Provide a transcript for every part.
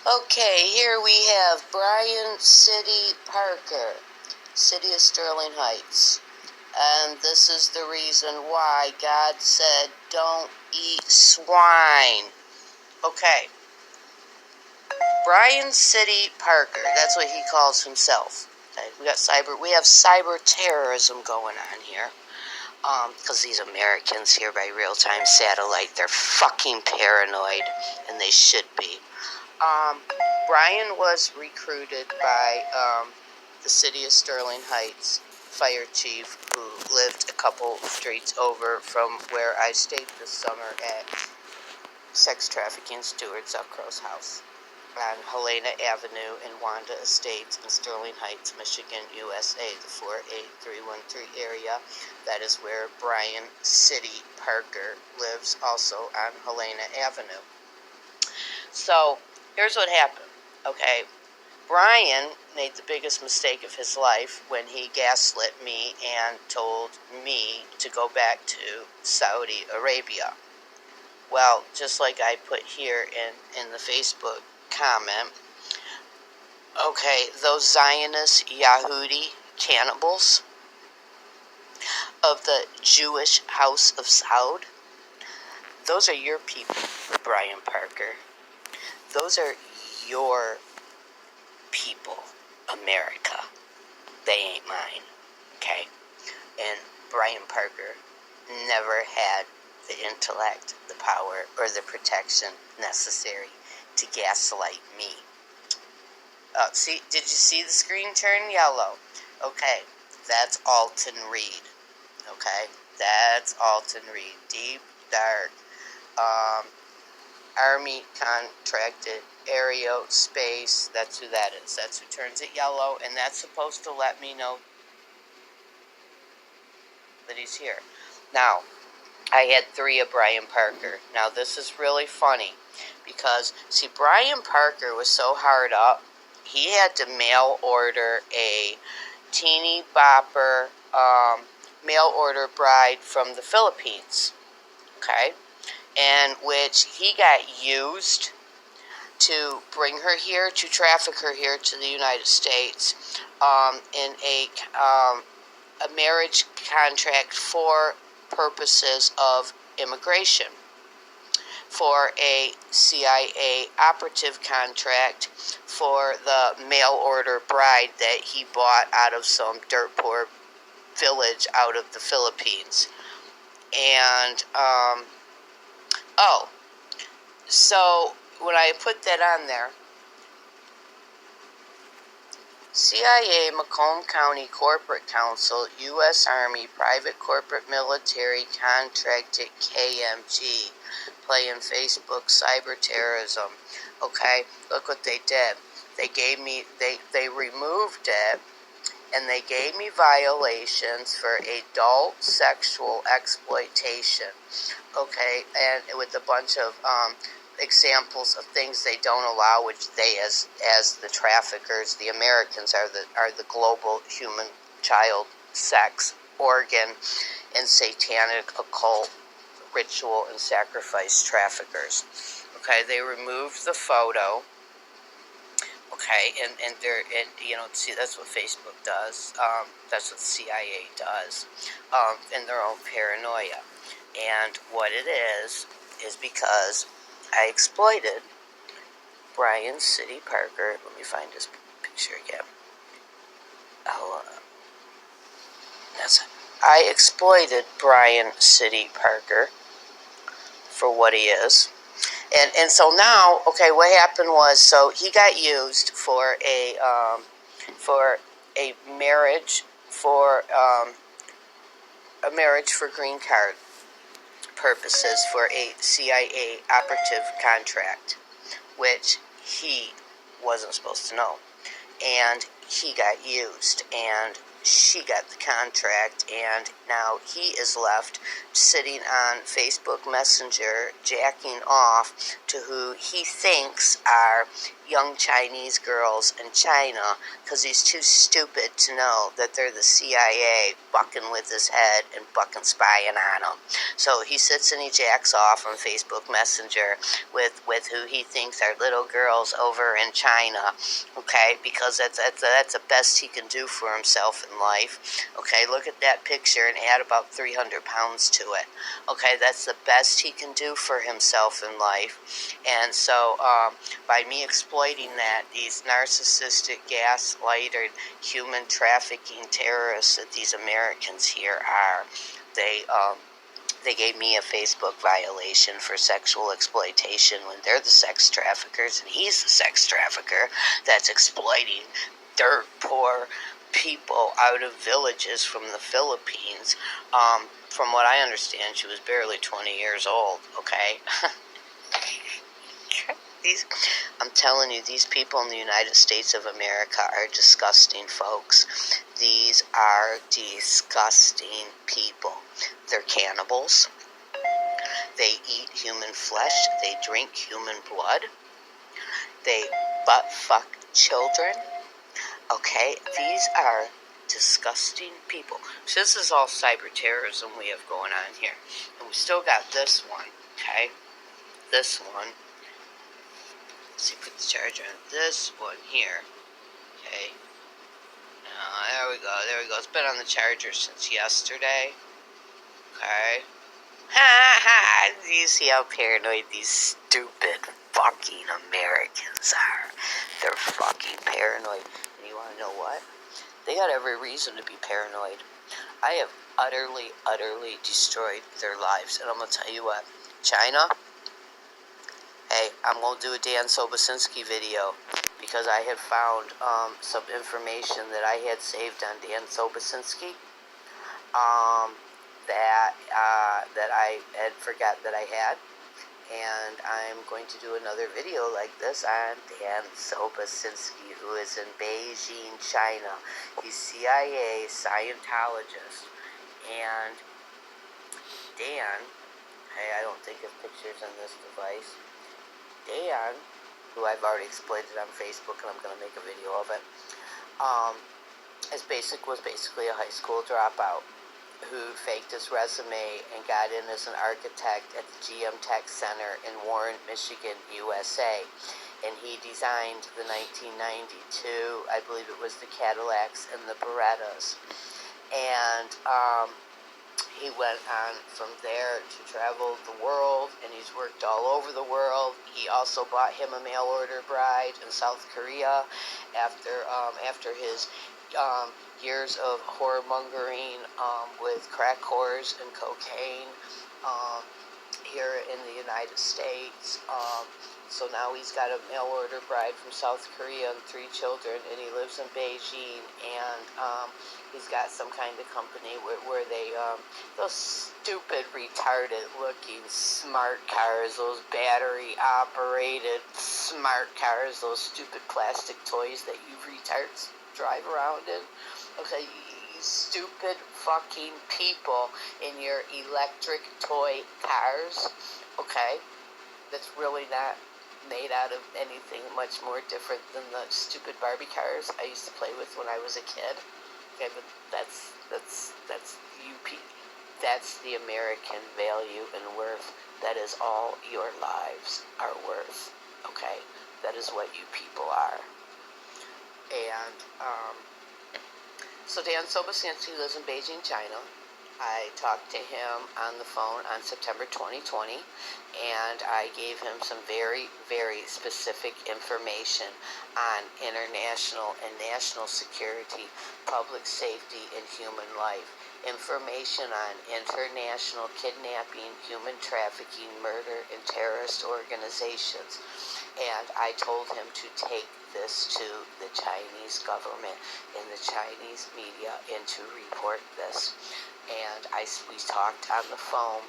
Okay, here we have Brian City Parker, City of Sterling Heights. And this is the reason why God said, don't eat swine. Okay. Brian City Parker, that's what he calls himself. Okay, we have cyber terrorism going on here. Because these Americans here by real-time satellite, they're fucking paranoid, and they should be. Brian was recruited by the City of Sterling Heights fire chief, who lived a couple streets over from where I stayed this summer at Sex Trafficking Stewards Up Crow's house on Helena Avenue in Wanda Estates in Sterling Heights, Michigan, USA, the 48313 area. That is where Brian City Parker lives, also on Helena Avenue. So, here's what happened, okay? Brian made the biggest mistake of his life when he gaslit me and told me to go back to Saudi Arabia. Well, just like I put here in the Facebook comment, okay, those Zionist Yahudi cannibals of the Jewish House of Saud, those are your people, Brian Parker. Those are your people, America. They ain't mine, okay? And Brian Parker never had the intellect, the power, or the protection necessary to gaslight me. Did you see the screen turn yellow? Okay, that's Alton Reed. Okay, that's Alton Reed. Deep, dark, Army contracted aerospace. That's who that is. That's who turns it yellow, and that's supposed to let me know that he's here. Now, I had 3 of Brian Parker. Now, this is really funny because, see, Brian Parker was so hard up, he had to mail order a teeny bopper mail order bride from the Philippines, okay, and which he got used to bring her here, to traffic her here to the United States in a marriage contract for purposes of immigration, for a CIA operative contract for the mail order bride that he bought out of some dirt poor village out of the Philippines. And so when I put that on there, CIA, Macomb County Corporate Council, U.S. Army, Private Corporate Military Contracted KMG, playing Facebook cyber terrorism. Okay, look what they did. They gave me, they removed it, and they gave me violations for adult sexual exploitation. Okay, and with a bunch of examples of things they don't allow, which they, as the traffickers, the Americans, are the global human child sex organ and satanic occult ritual and sacrifice traffickers. Okay, they removed the photo. Okay, and see, that's what Facebook does. That's what the CIA does, in their own paranoia. And what it is because I exploited Brian City Parker. Let me find his picture again. I exploited Brian City Parker for what he is. And so now, okay, what happened was, so he got used for a marriage for green card purposes for a CIA operative contract, which he wasn't supposed to know. And he got used, and she got the contract, and now he is left sitting on Facebook Messenger jacking off to who he thinks are young Chinese girls in China, because he's too stupid to know that they're the CIA bucking with his head and bucking spying on him. So he sits and he jacks off on Facebook Messenger with who he thinks are little girls over in China, okay, because that's the best he can do for himself in life. Okay, look at that picture and add about 300 pounds to it. Okay, that's the best he can do for himself in life. And so by me exploiting that, these narcissistic, gaslighted, human trafficking terrorists that these Americans here are, they gave me a Facebook violation for sexual exploitation when they're the sex traffickers and he's the sex trafficker that's exploiting dirt poor people out of villages from the Philippines. From what I understand, she was barely 20 years old, okay? I'm telling you, these people in the United States of America are disgusting folks. These are disgusting people. They're cannibals. They eat human flesh. They drink human blood. They butt fuck children. Okay, these are disgusting people. So this is all cyber terrorism we have going on here. And we still got this one, okay? This one. Let's see, put the charger on this one here. Okay. There we go. It's been on the charger since yesterday. Okay. Do you see how paranoid these stupid fucking Americans are? They're fucking paranoid. And you want to know what? They got every reason to be paranoid. I have utterly destroyed their lives. And I'm going to tell you what. China, hey, I'm going to do a Dan Sobocinski video because I had found some information that I had saved on Dan Sobocinski that I had forgot that I had. And I'm going to do another video like this on Dan Sobocinski, who is in Beijing, China. He's CIA Scientologist. And Dan, hey, I don't think of pictures on this device. Dan, who I've already exploited on Facebook, and I'm going to make a video of it, was basically a high school dropout who faked his resume and got in as an architect at the GM Tech Center in Warren, Michigan, USA. And he designed the 1992, I believe it was the Cadillacs and the Berettas. And he went on from there to travel the world, and he's worked all over the world. He also bought him a mail-order bride in South Korea after his years of whoremongering with crack whores and cocaine here in the United States. So now he's got a mail-order bride from South Korea and 3 children, and he lives in Beijing, and he's got some kind of company where they, those stupid, retarded-looking smart cars, those battery-operated smart cars, those stupid plastic toys that you retards drive around in. Okay, you stupid fucking people in your electric toy cars, okay, that's really not made out of anything much more different than the stupid Barbie cars I used to play with when I was a kid. Okay, but that's the American value and worth. That is all your lives are worth. Okay, that is what you people are. And so Dan Sobocinski lives in Beijing, China. I talked to him on the phone on September 2020, and I gave him some very, very specific information on international and national security, public safety, and human life. Information on international kidnapping, human trafficking, murder, and terrorist organizations. And I told him to take this to the Chinese government and the Chinese media and to report this. And we talked on the phone,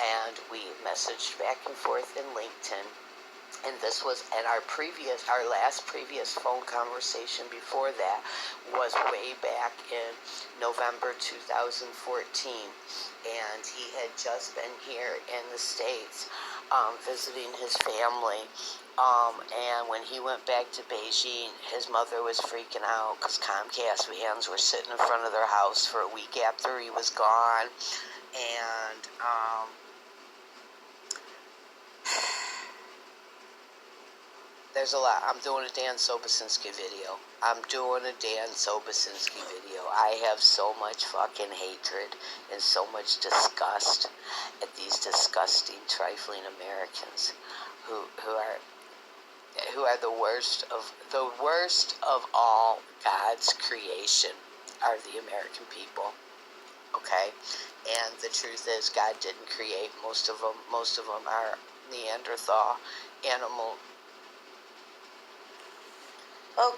and we messaged back and forth in LinkedIn, And this was at our last previous phone conversation before that was way back in November 2014. And he had just been here in the States visiting his family. And when he went back to Beijing, his mother was freaking out because Comcast vans were sitting in front of their house for a week after he was gone. And there's a lot. I'm doing a Dan Sobocinski video. I have so much fucking hatred and so much disgust at these disgusting, trifling Americans who are the worst of all God's creation are the American people. Okay? And the truth is God didn't create most of them. Most of them are Neanderthal animal. Okay.